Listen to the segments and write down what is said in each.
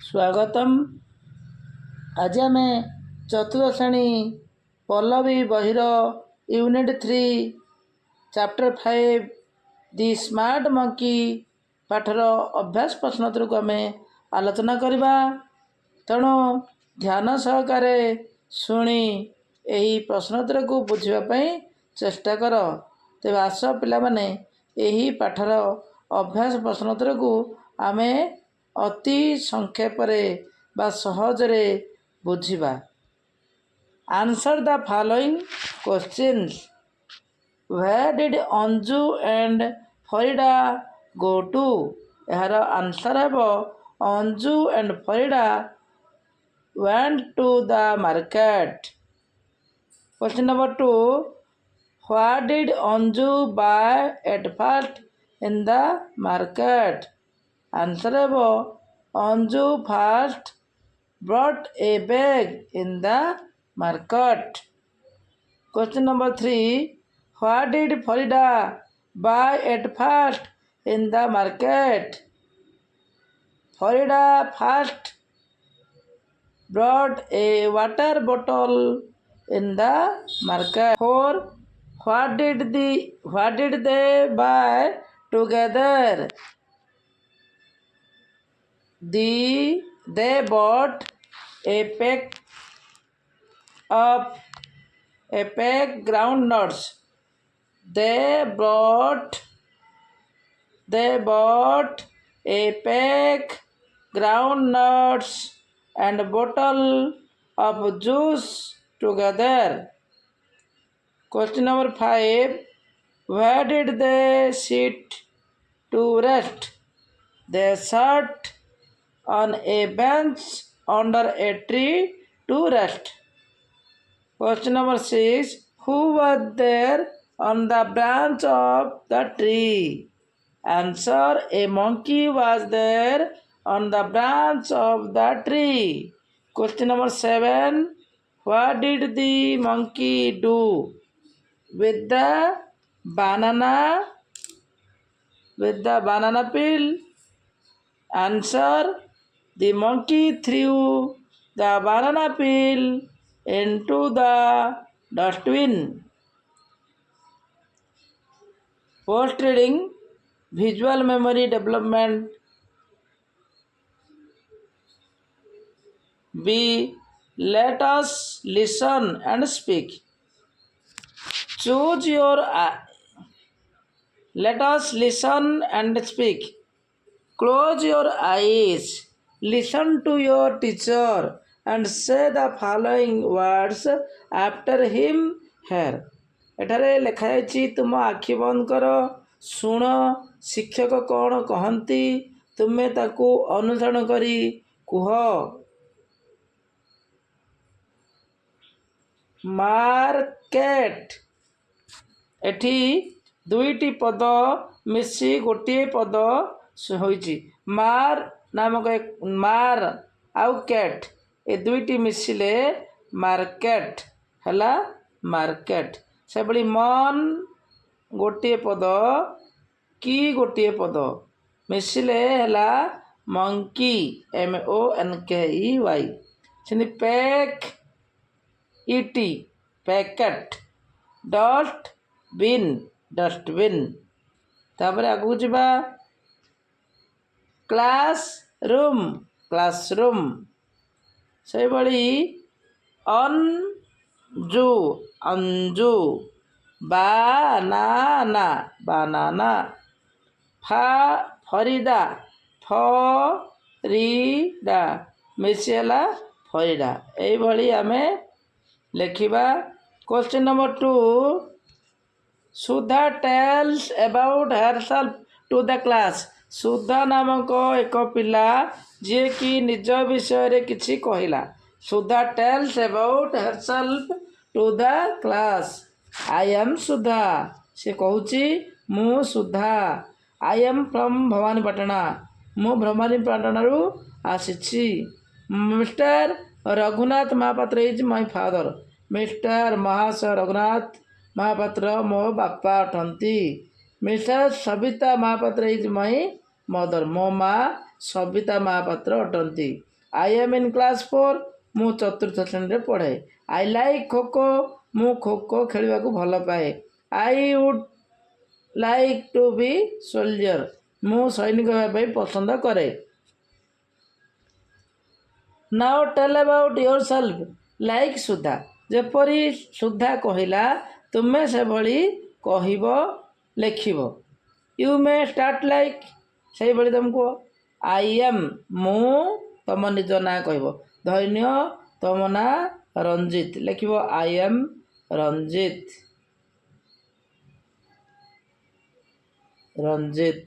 स्वागतम। आज आम चतुर्थ श्रेणी पल्लवी बहिर यूनिट 3 चैप्टर 5 दि स्मार्ट मंकी पाठर अभ्यास प्रश्नोत्तर को आम आलोचना करवा। तेणु ध्यान सहकारे शुणी यही प्रश्नोत्तर को बुझापी चेष्टा कर। तेज आस पिलाने यही पाठर अभ्यास प्रश्नोत्तर को आम अति संक्षेपरे बा सहजरे बुझिबा। Answer the following questions. Where did Anju and Farida go to? यार आंसर है Anju and Farida went to the market. Question number 2. What did Anju buy at first in the market? Answer है Anju first brought a bag in the market. Question number 3. What did Farida buy at first in the market? Farida first brought a water bottle in the market. 4. What did they buy together? They bought a pack groundnuts. They bought a pack groundnuts and a bottle of juice together. Question number 5. Where did they sit to rest? They sat on a bench under a tree to rest. Question number 6. Who was there on the branch of the tree? Answer. A monkey was there on the branch of the tree. Question number 7. What did the monkey do with the banana peel? Answer. The monkey threw the banana peel into the dustbin. Post reading visual memory development. B. Let us listen and speak. Choose your Let us listen and speak. Close your eyes. Listen to your teacher and say the following words after him here. एठारे लिखाई तुम आखि बंद कर, शुण शिक्षक कौन कहती, तुम्हें ताकू अनुसरण करी कुह। मार्केट। एठी दुईटी पद मिसी गोटे पद होइछि। मार नामक मार आउ कैट ए दुईटी मिसिले मार्केट हला मार्केट। से भली मन गोटे पद की गोटे पद मिसिले हला मंकी MONKEY। से पैक इटी पैकेट। डस्टबिन। तापर आगु जीवा क्लासरूम। से भली अंजू बानाना। फरीदा मिसेला फरीदा। यही भली आमे लिखिबा। Question number 2. Sudha tells about herself to the class. Sudha नामक एक पिला जी कि निज विषय किछि कहिला। Sudha tells about herself to the class. I am Sudha. से कहूची मु Sudha. I am from Bhawanipatna. मु भवानीपाटनारू आसीछि। Mr Raghunath Mahapatra is my father. Mr महाशय रघुनाथ महापात्र मो बापा अटंती। Mr Savita Mahapatra is my mother. मो माँ सविता महापात्र अटंती। आई एम इन क्लास 4 ମୁଁ ଚତୁର୍ଥ ଶ୍ରେଣୀରେ ପଢ଼େ। ଆଇ ଲାଇକ୍ ଖୋଖୋ ମୁଁ ଖୋଖୋ ଖେଳିବାକୁ ଭଲ ପାଏ। I would like to be soldier ମୁଁ ସୈନିକ ହେବା ପାଇଁ ପସନ୍ଦ କରେ। Now tell about yourself like Sudha ଯେପରି ସୁଧା କହିଲା ତୁମେ ସେଭଳି କହିବ ଲେଖିବ। ୟୁ ମେ ଷ୍ଟାର୍ଟ ଲାଇକ୍ ସେଇଭଳି ତୁମେ କୁହ। ଆଇ ଏମ୍ ମୁଁ ତମ ନିଜ ନାଁ କହିବ। ଧନ୍ୟ ତମ ନାଁ ରଞ୍ଜିତ ଲେଖିବ ଆଇ ଏମ୍ ରଞ୍ଜିତ। ରଞ୍ଜିତ।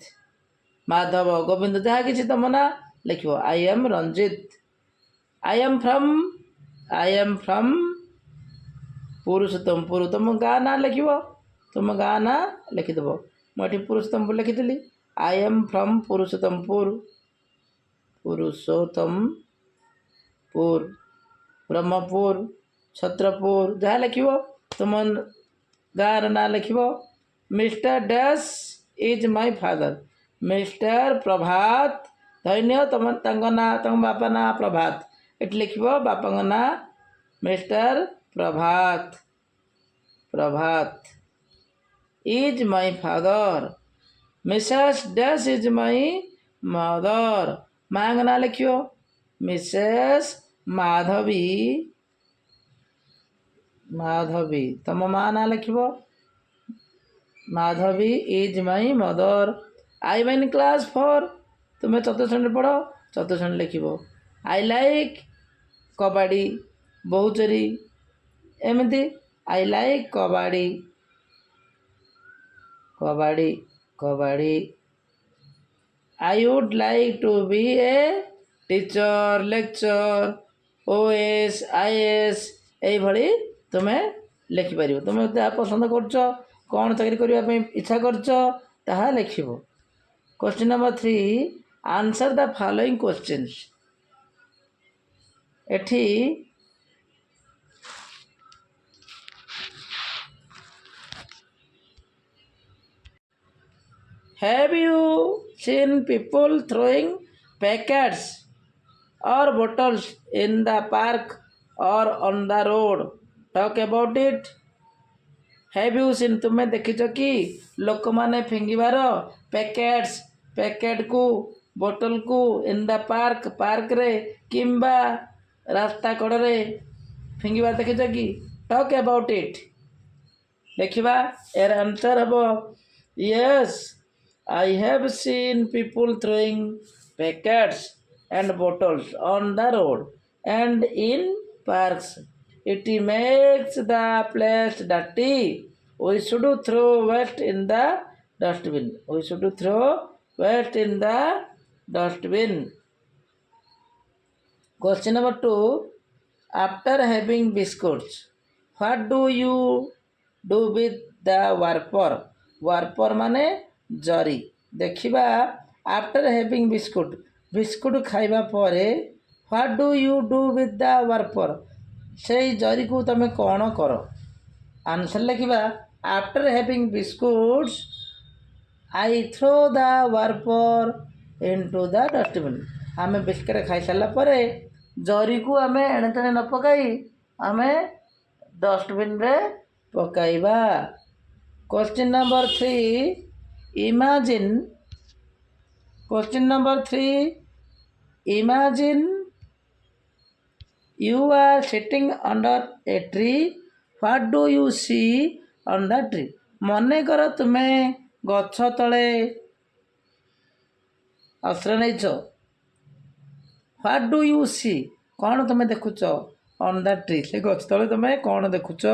ମାଧବ ଗୋବିନ୍ଦ ଯାହା କିଛି ତମ ନାଁ ଲେଖିବ I M Ranjit. I am from Purushottampur ତମ ଗାଁ ନାଁ ଲେଖିବ। ତୁମ ଗାଁ ନାଁ ଲେଖିଦେବ। ମୁଁ ଏଠି ପୁରୁଷୋତ୍ତମପୁର ଲେଖିଥିଲି। I am from Purushottampur. Brahmapur Chhatrapur ଯାହା ଲେଖିବ ତୁମ ଗାଁର ନାଁ ଲେଖିବ। Mr dash is my father Mr Prabhat ଧନ୍ୟ ତାଙ୍କ ନାଁ ତାଙ୍କ ବାପା ନାଁ ପ୍ରଭାତ ଏଠି ଲେଖିବ ବାପାଙ୍କ ନାଁ Mr Prabhat. Is my father Mrs dash is my mother ମାଆଙ୍କ ନାଁ ଲେଖିବ ମିସେସ୍ ମାଧବୀ ତମ ମା ନାଁ ଲେଖିବ Madhavi is my mother. I am in class 4 ତୁମେ ଚତୁର୍ଥ ଶ୍ରେଣୀରେ ପଢ଼। ଚତୁର୍ଥ ଶ୍ରେଣୀ ଲେଖିବ। ଆଇ ଲାଇକ୍ କବାଡ଼ି ବହୁଚୋରି ଏମିତି I like kabaddi. I would like to be a teacher lecturer OS IAS ଏଇଭଳି ତୁମେ ଲେଖିପାରିବ। ତୁମେ ଯାହା ପସନ୍ଦ କରୁଛ କ'ଣ ଚାକିରି କରିବା ପାଇଁ ଇଚ୍ଛା କରୁଛ ତାହା ଲେଖିବ। Question number 3 answer the following questions. ଏଠି have you seen people throwing packets or bottles in the park or on the road? Talk about it. Have you seen ତୁମେ ଦେଖିଛ କି ଲୋକମାନେ ଫିଙ୍ଗିବାର ପ୍ୟାକେଟକୁ ବୋଟଲକୁ ଇନ୍ ଦ ପାର୍କରେ କିମ୍ବା ରାସ୍ତା କଡ଼ରେ ଫିଙ୍ଗିବା ଦେଖିଛ କି? ଟକ୍ ଆବାଉଟ୍ ଇଟ୍ ଲେଖିବା। ଏର ଆନ୍ସର୍ ହେବ Yes I have seen people throwing packets and bottles on the road and in parks. It makes the place dirty. We should throw waste in the dustbin. Question number 2. After having biscuits, what do you do with the warper? Warper माने जरी देखिबा। After having biscuit खाइबा परे what do you do with the wrapper से जरी को तुम कौन कर। आंसर लिखा after having biscuits I throw the wrapper into the dustbin. आम बिस्कुट खाई सारा पर जरी को आम एणे तेणे न पकाई आम डस्टबिन रे पकाइबा। Question number 3 Imagine you are sitting under a tree. What do you see on the tree? मने कर तुमे गछ तले आश्रय नहींच। What do you see कौन तुमे देखुच on the tree से गछ तले तुमे कौन देखुच।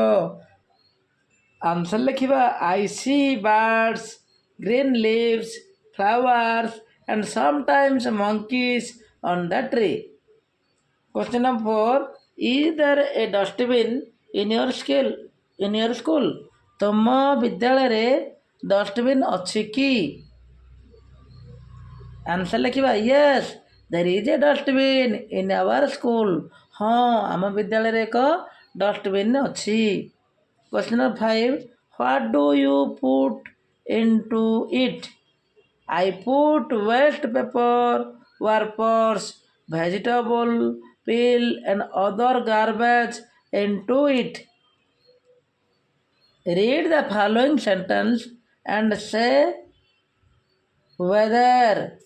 आंसर लिखिबा I see birds, green leaves, flowers and sometimes monkeys on the tree. Question number 4 is there a dustbin in your school? तुम विद्यालय रे डस्टबिन अच्छी की? आंसर लिखिबा yes there is a dustbin in our school. हाँ आम विद्यालय रे एक डस्टबिन अच्छी। Question number 5 what do you put into it? I put waste paper, wrappers, vegetable peel and other garbage into it. Read the following sentence and say whether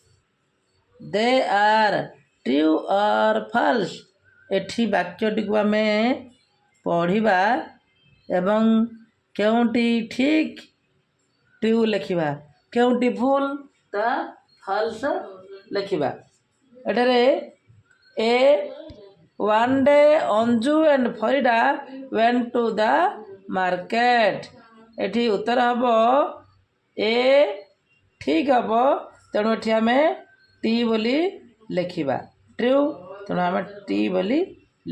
they are true or false. ଏଠି ବାକ୍ୟଟିକୁ ଆମେ ପଢ଼ିବା ଏବଂ କେଉଁଟି ଠିକ୍ true ଲେଖିବା, କେଉଁଟି ଭୁଲ ତା ଫାଲସ ଲେଖିବା। ଏଠାରେ ଏ one day Anju and ଫରିଡ଼ା went to the market। ଏଠି ଉତ୍ତର ହେବ ଏ ଠିକ୍ ହେବ, ତେଣୁ ଏଠି ଆମେ ଟି ବୋଲି ଲେଖିବା, ଟ୍ରୁ, ତେଣୁ ଆମେ ଟି ବୋଲି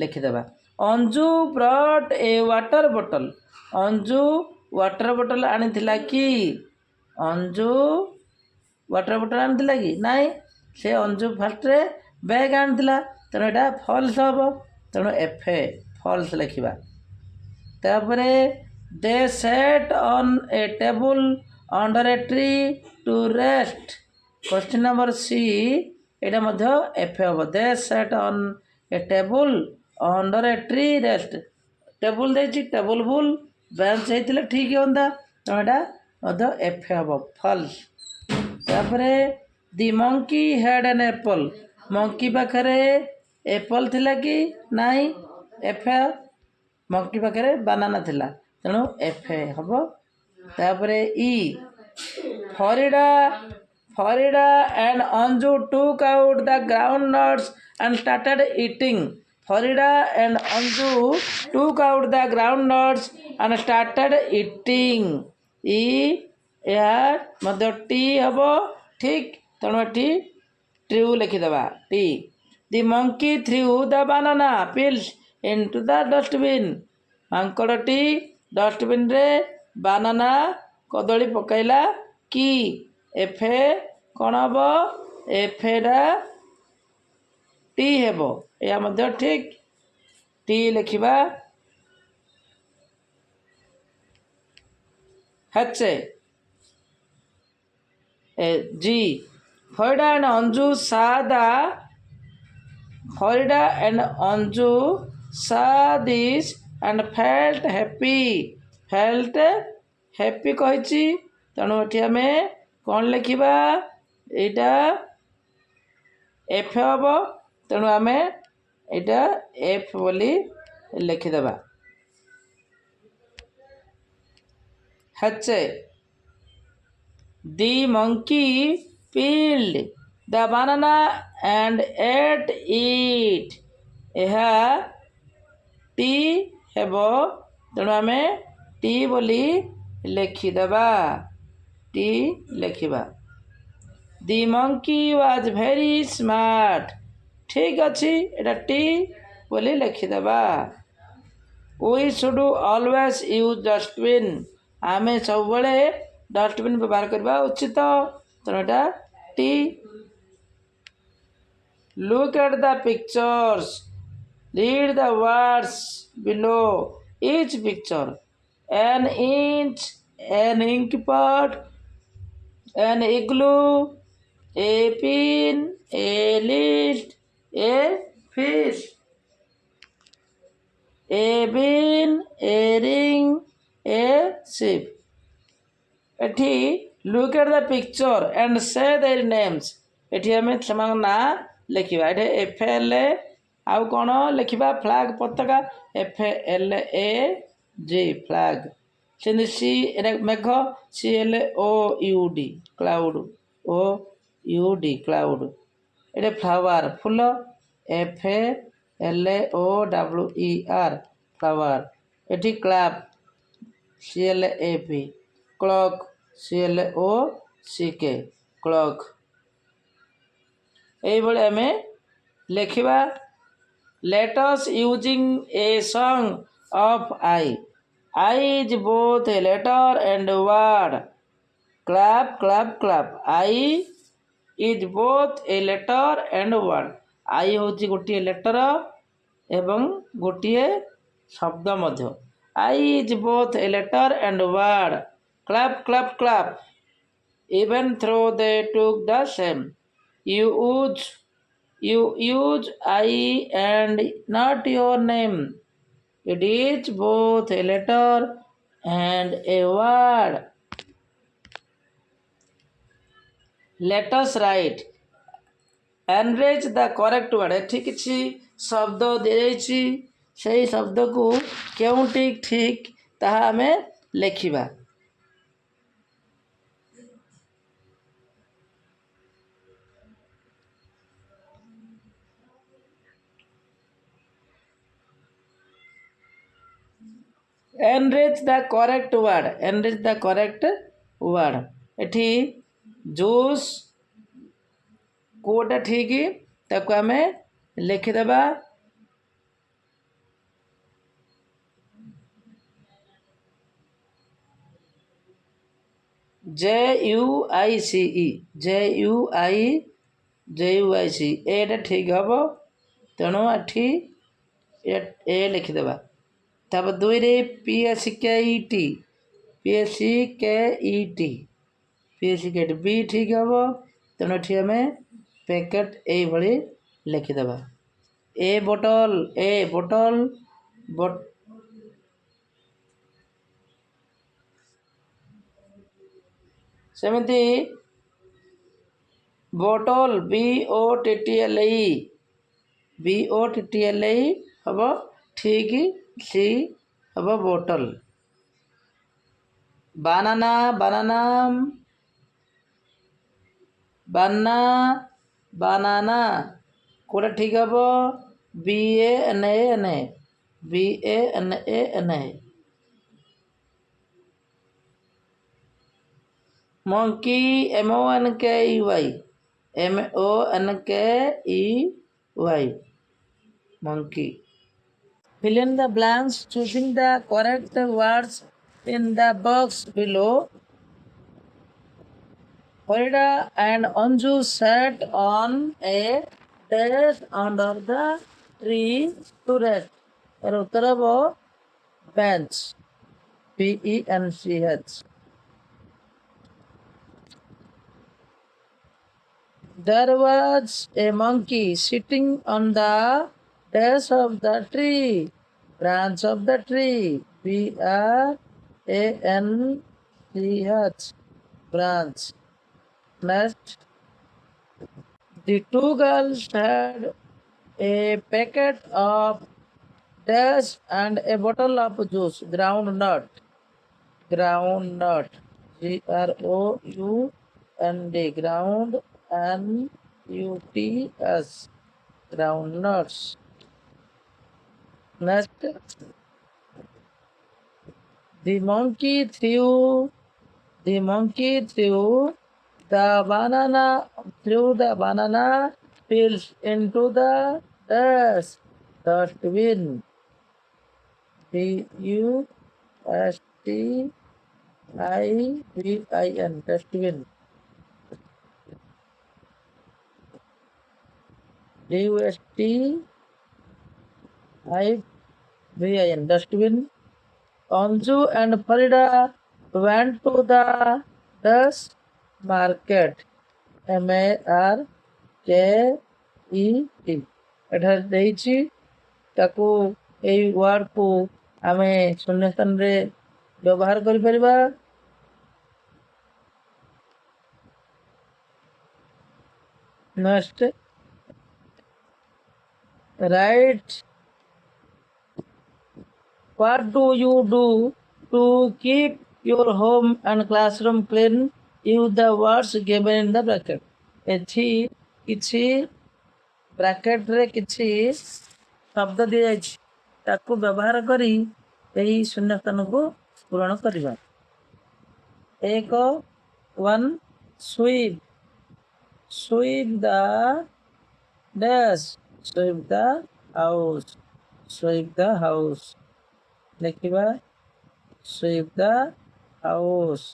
ଲେଖିଦେବା। Anju brought a water bottle. Anju water bottle ଆଣିଥିଲା କି? ଅଞ୍ଜୁ ୱାଟର ବୋଟଲ ଆଣିଥିଲା କି? ନାଇଁ, ସେ ଅଞ୍ଜୁ ଫାର୍ଷ୍ଟରେ ବ୍ୟାଗ୍ ଆଣିଥିଲା, ତେଣୁ ଏଇଟା ଫଲ୍ସ ହେବ, ତେଣୁ ଏଫ୍ ଫଲ୍ସ ଲେଖିବା। ତାପରେ they set on a table under a tree to rest. Question number C, ଏଇଟା ମଧ୍ୟ ଏଫ୍ ହେବ। They set on a table under a tree rest. Table ଦେଇଛି, ଟେବୁଲ୍ ଭୁଲ, ବେଞ୍ଚ ହେଇଥିଲେ ଠିକ୍ ହୁଅନ୍ତା, ତେଣୁ ଏଇଟା ମଧ୍ୟ ଏଫ୍ ହେବ, ଫଲ୍ସ। ତାପରେ the monkey had an apple. Monkey ପାଖରେ ଏପଲ୍ ଥିଲା କି? ନାହିଁ, ଏଫ୍। ମଙ୍କି ପାଖରେ ବାନାନା ଥିଲା, ତେଣୁ ଏଫ୍ ହେବ। ତାପରେ ଇ ଫରିଡ଼ା and Anju took out the groundnuts and started eating। ଫରିଡ଼ା and Anju took out the groundnuts and started eating। ଏହା ମଧ୍ୟ ଟି ହେବ, ଠିକ୍, ତେଣୁ ଏଠି ଟ୍ରୁ ଲେଖିଦେବା, T. The monkey threw the banana peels into the dustbin। ମାଙ୍କଡ଼ଟି ଡଷ୍ଟବିନ୍ରେ ବାନାନା କଦଳୀ ପକାଇଲା କି? ଏଫ୍ କ'ଣ ହେବ? ଏଫ୍ଟା ଟି ହେବ, ଏହା ମଧ୍ୟ ଠିକ୍, ଟି ଲେଖିବା। H G Farida and Anju saw this and felt happy। felt happy କହିଛି, ତେଣୁ ଏଠି ଆମେ କ'ଣ ଲେଖିବା? ଏଇଟା ଏଫ୍ ହେବ, ତେଣୁ ଆମେ ଏଇଟା ଏଫ୍ ବୋଲି ଲେଖିଦେବା। H the monkey peeled the banana and ate it। ଏହା ଟି ହେବ, ତେଣୁ ଆମେ ଟି ବୋଲି ଲେଖିଦେବା, ଟି ଲେଖିବା। The monkey was very smart. ଠିକ୍ ଅଛି, ଏଇଟା ଟି ବୋଲି ଲେଖିଦେବା। We should always use dustbin. ଆମେ ସବୁବେଳେ ଡଷ୍ଟବିନ୍ ବ୍ୟବହାର କରିବା ଉଚିତ, ତେଣୁ ଏଇଟା T. Look at the pictures, read the words below each picture. an inch, an ink pot, an igloo, a pin, a list, a fish, a bin, a ring, a ship। ଏଠି look at the picture and say their names. ଏଠି ଆମେ ସେମାନଙ୍କ ନାଁ ଲେଖିବା। ଏଠି F L, ଆଉ କ'ଣ ଲେଖିବା? ଫ୍ଲାଗ୍, ପତାକା, F L A G flag. ସେମିତି ସି, ଏଇଟା ମେଘ, C L O U D cloud, O U D cloud. ଏଇଟା ଫ୍ଲାୱାର, ଫୁଲ, F L O W E R flower. ଏଠି clap, C L A P. Clock, C L O C K clock. এইଭଳି ଆମେ ଲେଖିବା। Let's using a song of I. I is both a letter and word. Clap clap clap. I is both a letter and word. I ହେଉଛି ଗୋଟିଏ letter ଏବଂ ଗୋଟିଏ ଶବ୍ଦ ମଧ୍ୟ। I is both a letter and word. Clap clap clap. Even though they took the same। Use You use I and not your name. It is both a letter and a word. Let us write. Enrich the correct word. ଏଠି କିଛି ଶବ୍ଦ ଦିଆଯାଇଛି ସେହି ଶବ୍ଦକୁ କେଉଁଠି ଠିକ୍ ତାହା ଆମେ ଲେଖିବା. Enrich the correct word. Enrich the correct word. ଏଠି ଜୁସ୍ କୋଉଟା ଠିକ୍ ତାକୁ ଆମେ ଲେଖିଦେବା. JUICE JUICE ଏଇଟା ଠିକ୍ ହେବ. ତେଣୁ ଏଠି ଏ ଲେଖିଦେବା. ତାପରେ ଦୁଇରେ PSKET ବି ଠିକ୍ ହେବ. ତେଣୁ ଏଠି ଆମେ ପ୍ୟାକେଟ୍ ଏଇଭଳି ଲେଖିଦେବା. ଏ ବୋଟଲ ସେମିତି ବୋଟଲ BOTTLE ହେବ ଠିକ୍. ସି ହେବ ବୋଟଲ. ବାନାନା କୋଉଟା ଠିକ୍ ହେବ? BANAN. Monkey MONKEY monkey. Fill in the blanks choosing the correct words in the box below. Farida and Anju sat on a desk under the tree to rest. এর উত্তর হব bench. BENCH. There was a monkey sitting on the base of the tree, branch of the tree. BRANCH, branch. Next, the two girls had a packet of dash and a bottle of juice. Groundnut. GROUND, ground NUTS, groundnuts. Next, the monkey threw the banana peels into the dustbin. DUSTIVIN, dustbin. DUSTIVIN, dustbin. Anju and Farida went to the dust market. MARKET. ଏଠାରେ ଦେଇଛି ତାକୁ ଏଇ ୱାର୍ଡକୁ ଆମେ ଶୂନ୍ୟ ସ୍ଥାନରେ ବ୍ୟବହାର କରିପାରିବା. Next, write what do you do to keep your home and classroom clean? Use the words given in the bracket. ଏଠି କିଛି ବ୍ରାକେଟରେ କିଛି ଶବ୍ଦ ଦିଆଯାଇଛି ତାକୁ ବ୍ୟବହାର କରି ଏହି ଶୂନ୍ୟସ୍ଥାନକୁ ପୂରଣ କରିବା. 1 sweep the dash, sweep the house. ଲେଖିବା sweep the house,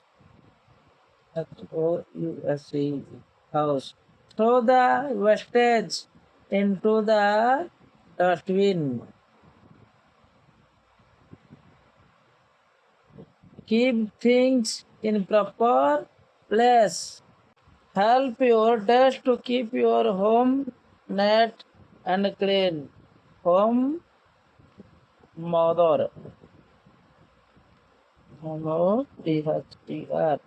house. Throw the wastage into the dustbin. Keep things in proper place. Help your desk to keep your home neat and clean home mother. Homo THER.